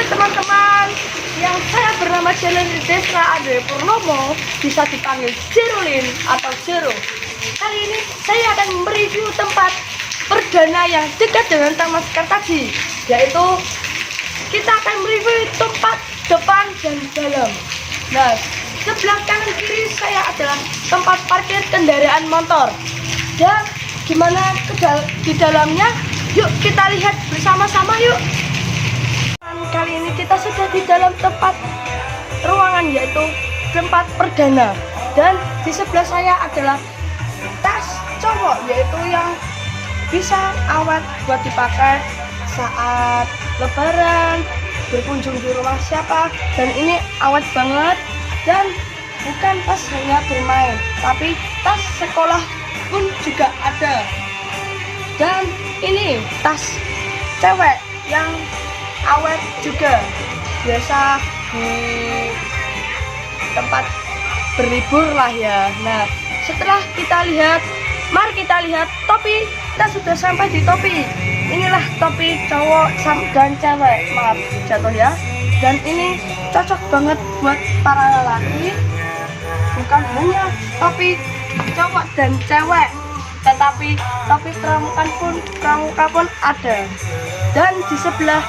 teman-teman, yang saya bernama Jenny Desra Andre Purnomo, bisa dipanggil Jerulin atau Jero. Kali ini saya akan mereview tempat perdana yang dekat dengan Taman Sekartaji, yaitu kita akan mereview tempat depan dan dalam. Nah, sebelah kanan kiri saya adalah tempat parkir kendaraan motor. Dan gimana di dalamnya? Yuk kita lihat bersama-sama yuk. Kali ini kita sudah di dalam tempat ruangan, yaitu tempat perdana. Dan di sebelah saya adalah tas cowok, yaitu yang bisa awet buat dipakai saat lebaran, berkunjung di rumah siapa. Dan ini awet banget, dan bukan tas hanya bermain, tapi tas sekolah pun juga ada. Dan ini tas cewek yang awet juga, biasa di tempat berlibur lah ya. Nah, setelah kita lihat, mari kita lihat topi. Kita sudah sampai di topi. Inilah topi cowok dan cewek, maaf jatuh ya. Dan ini cocok banget buat para lelaki, bukan hanya topi cowok dan cewek, tetapi topi pramuka pun ada. Dan di sebelah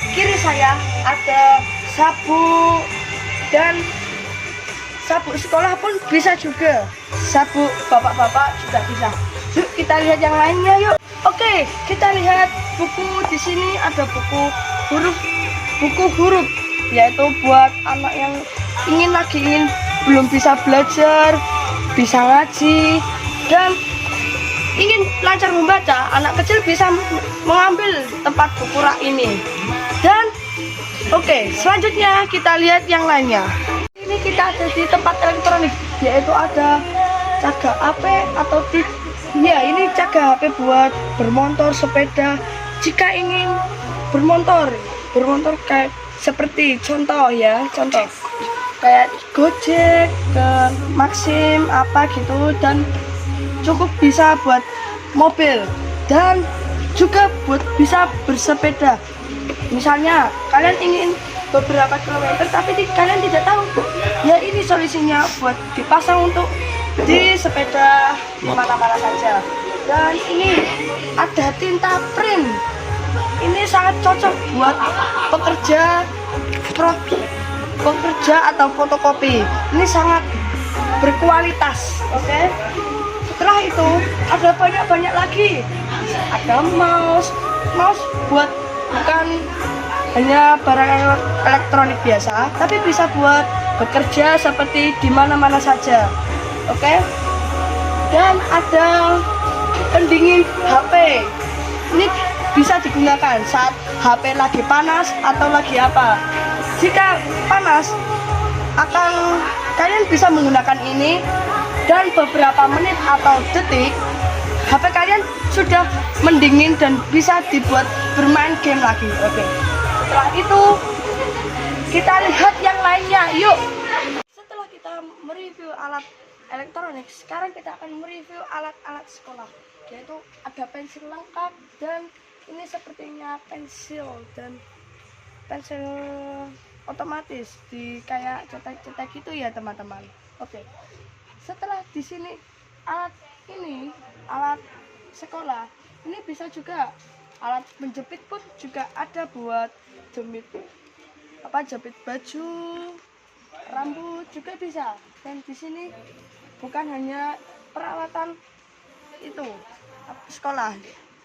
kiri saya ada sabuk, dan sabuk sekolah pun bisa juga, sabuk bapak-bapak juga bisa. Yuk kita lihat yang lainnya yuk. Oke, kita lihat buku. Di sini ada buku huruf, yaitu buat anak yang belum bisa belajar, bisa ngaji, dan ingin lancar membaca. Anak kecil bisa mengambil tempat buku rak ini. Dan oke, selanjutnya kita lihat yang lainnya. Ini kita ada di tempat elektronik, yaitu ada caga HP atau ya, ini caga HP buat bermotor, sepeda. Jika ingin bermotor kayak seperti contoh kayak Gojek, ke Maxim apa gitu, dan cukup bisa buat mobil dan juga bisa bersepeda. Misalnya kalian ingin beberapa kilometer tapi kalian tidak tahu, ya ini solusinya buat dipasang untuk di sepeda di mana-mana saja. Dan ini ada tinta print, ini sangat cocok buat pekerja atau fotokopi. Ini sangat berkualitas. Oke. Setelah itu ada banyak lagi. Ada mouse buat bukan hanya barang elektronik biasa, tapi bisa buat bekerja seperti di mana-mana saja. Oke. Dan ada pendingin HP. Ini bisa digunakan saat HP lagi panas atau lagi apa. Jika panas, kalian bisa menggunakan ini, dan beberapa menit atau detik HP kalian sudah mendingin dan bisa dibuat bermain game lagi. Oke. Setelah itu kita lihat yang lainnya yuk. Setelah kita mereview alat elektronik, sekarang kita akan mereview alat-alat sekolah, yaitu ada pensil lengkap, dan ini sepertinya pensil otomatis di kayak cetak-cetak gitu ya teman-teman. Oke. Setelah di sini alat sekolah, ini bisa juga alat menjepit pun juga ada buat jepit baju, rambut juga bisa. Dan di sini bukan hanya peralatan itu sekolah,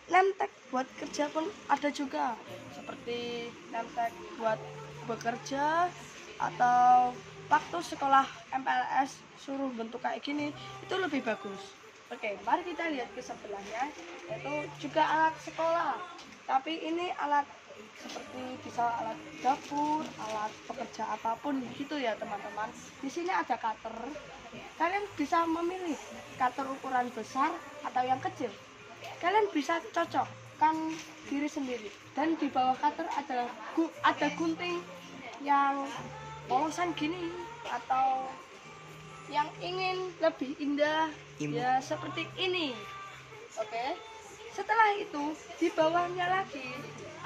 nemtek buat kerja pun ada juga, seperti nemtek buat bekerja atau waktu sekolah MPLS suruh bentuk kayak gini, itu lebih bagus. Oke, mari kita lihat ke sebelahnya, yaitu juga alat sekolah, tapi ini alat seperti bisa alat dapur, alat pekerja apapun gitu ya teman-teman. Di sini ada cutter, kalian bisa memilih cutter ukuran besar atau yang kecil. Kalian bisa cocokkan diri sendiri. Dan di bawah cutter ada gunting yang polosan gini, atau yang ingin lebih indah ya seperti ini. Oke. Setelah itu di bawahnya lagi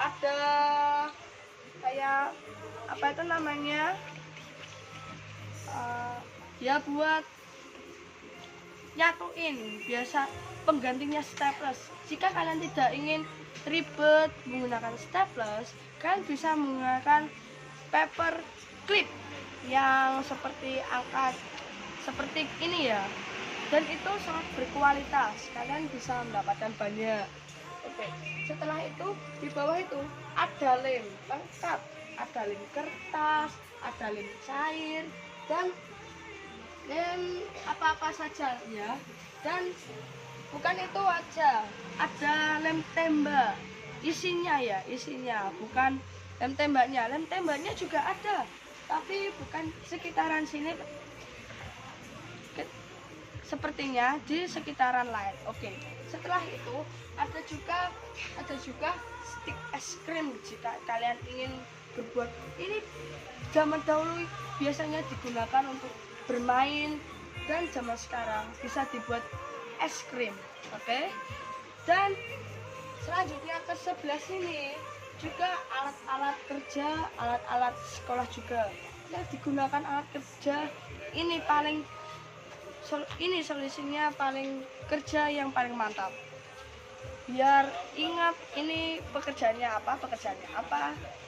ada kayak kita itu namanya ya buat nyatuin, biasa penggantinya staples. Jika kalian tidak ingin ribet menggunakan staples, kalian bisa menggunakan paper clip yang seperti angkat seperti ini ya, dan itu sangat berkualitas, kalian bisa mendapatkan banyak. Oke, setelah itu di bawah itu ada lem lengkap, ada lem kertas, ada lem cair, dan lem apa-apa saja ya. Dan bukan itu aja, ada lem tembak isinya ya, isinya bukan lem tembaknya juga ada, tapi bukan sekitaran sini, sepertinya di sekitaran lain. Oke, setelah itu ada juga stik es krim. Jika kalian ingin berbuat ini, zaman dahulu biasanya digunakan untuk bermain, dan zaman sekarang bisa dibuat es krim. Oke, dan selanjutnya ke sebelah sini juga alat-alat kerja, alat-alat sekolah juga yang digunakan. Alat kerja ini solusinya paling kerja yang paling mantap, biar ingat ini pekerjaannya apa.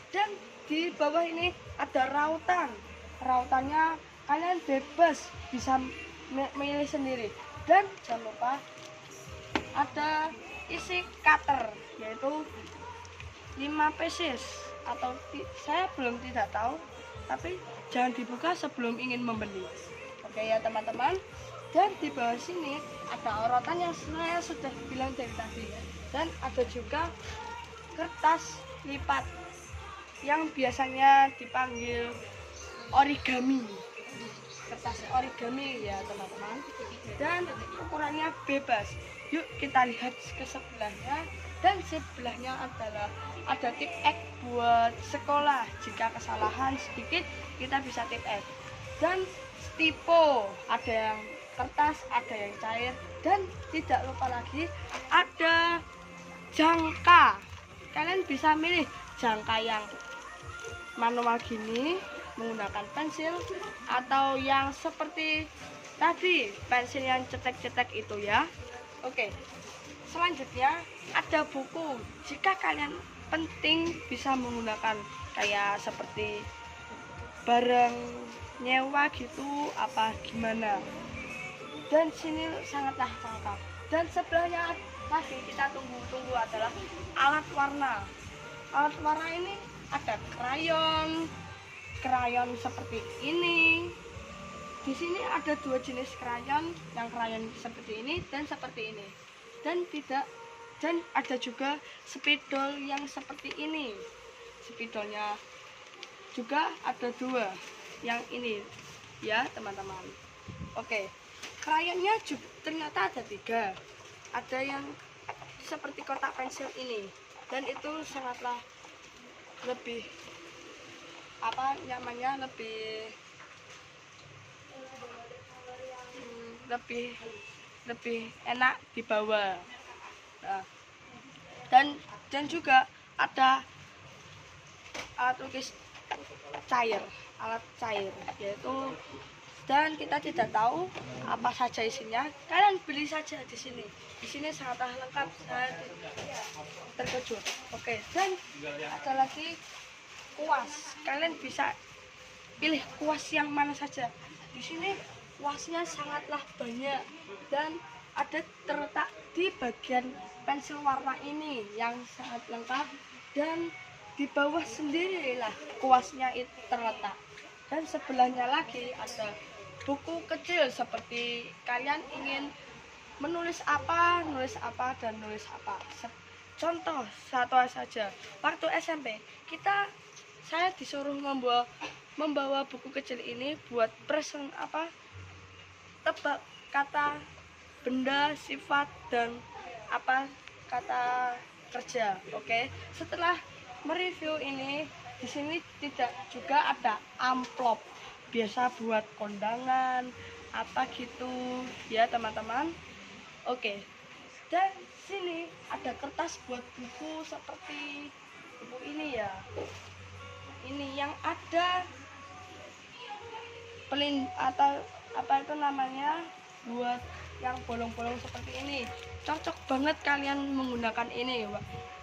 Dan di bawah ini ada rautannya kalian bebas bisa milih sendiri. Dan jangan lupa ada isi cutter, yaitu 5 pieces, atau saya belum tidak tahu, tapi jangan dibuka sebelum ingin membeli. Oke ya teman-teman. Dan di bawah sini ada orotan yang saya sudah bilang dari tadi, dan ada juga kertas lipat yang biasanya dipanggil origami, kertas origami ya teman-teman. Dan ukurannya bebas. Yuk kita lihat ke sebelahnya. Dan sebelahnya adalah ada tip X buat sekolah. Jika kesalahan sedikit kita bisa tip X. Dan stipo, ada yang kertas, ada yang cair, dan tidak lupa lagi ada jangka. Kalian bisa milih jangka yang manual gini menggunakan pensil, atau yang seperti tadi pensil yang cetek-cetek itu ya. Oke, selanjutnya ada buku. Jika kalian penting bisa menggunakan kayak seperti bareng nyewa gitu apa gimana. Dan sini sangatlah lengkap. Dan sebelahnya lagi kita tunggu adalah alat warna. Alat warna ini ada krayon seperti ini. Di sini ada 2 jenis krayon, yang krayon seperti ini dan seperti ini. Dan ada juga spidol yang seperti ini. Spidolnya juga ada 2, yang ini ya teman-teman. Oke. Krayonnya juga ternyata ada 3. Ada yang seperti kotak pensil ini, dan itu sangatlah lebih lebih enak dibawa. Nah, dan juga ada alat tulis alat cair yaitu, dan kita tidak tahu apa saja isinya. Kalian beli saja di sini. Di sini sangatlah lengkap, saya terkejut. Oke, dan ada lagi kuas. Kalian bisa pilih kuas yang mana saja. Di sini kuasnya sangatlah banyak, dan ada terletak di bagian pensil warna ini yang sangat lengkap. Dan di bawah sendirilah kuasnya itu terletak. Dan sebelahnya lagi ada buku kecil, seperti kalian ingin menulis apa, dan nulis apa. Contoh satu saja, waktu SMP saya disuruh membawa buku kecil ini buat present tebak kata benda, sifat, dan kata kerja. Oke, setelah mereview ini, di sini tidak juga ada amplop biasa buat kondangan apa gitu ya teman-teman. Oke, dan sini ada kertas buat buku seperti buku ini ya, ini yang ada atau apa itu namanya, buat yang bolong-bolong seperti ini. Cocok banget kalian menggunakan ini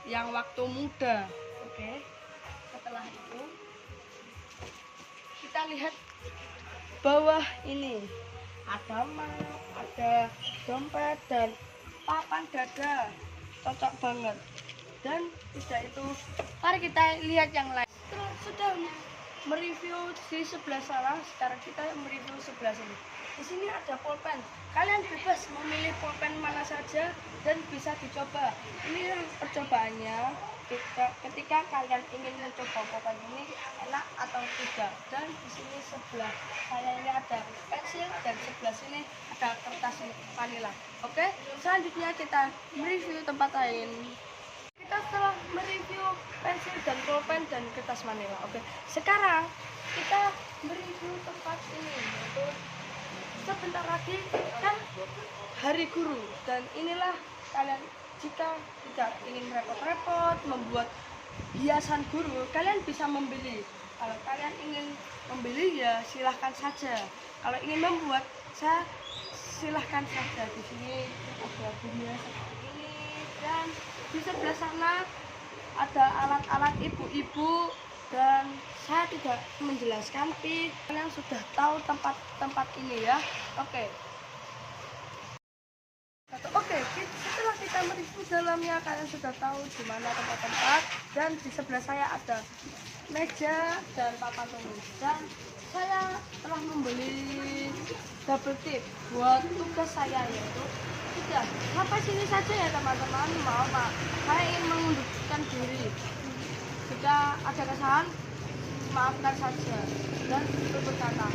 yang waktu muda. Oke, setelah itu kita lihat bawah ini ada map, ada dompet dan papan dada, cocok banget. Dan tidak itu, mari kita lihat yang lain. Setelah sudah mereview di sebelah sana, sekarang kita mereview sebelah sini. Di sini ada pulpen, kalian bebas memilih pulpen mana saja dan bisa dicoba. Ini percobaannya ketika kalian ingin mencoba pulpen ini enak atau tidak. Dan di sini sebelah saya ini ada pensil dan sebelah sini ada kertas manila. Oke, selanjutnya kita mereview tempat lain. Kita telah mereview pensil dan pulpen dan kertas manila. Oke, sekarang kita mereview tempat ini, yaitu sebentar lagi kan hari guru, dan inilah kalian jika tidak ingin repot-repot membuat hiasan guru, kalian bisa membeli. Kalau kalian ingin membeli ya silahkan saja. Kalau ingin membuat, saya silahkan saja. Di sini ada bunga seperti ini, dan di sebelah sana ada alat-alat ibu-ibu, dan saya tidak menjelaskan, tapi kalian sudah tahu tempat-tempat ini ya. Oke, setelah kita mereview dalamnya, kalian sudah tahu di mana tempat-tempat. Dan di sebelah saya ada meja dan papan tulis, dan saya telah membeli double tip buat tugas saya, yaitu sudah sampai sini saja ya teman-teman. Maaf Pak, saya ingin mengundurkan diri. Jika ada kesalahan, maafkan saja dan tutur kata.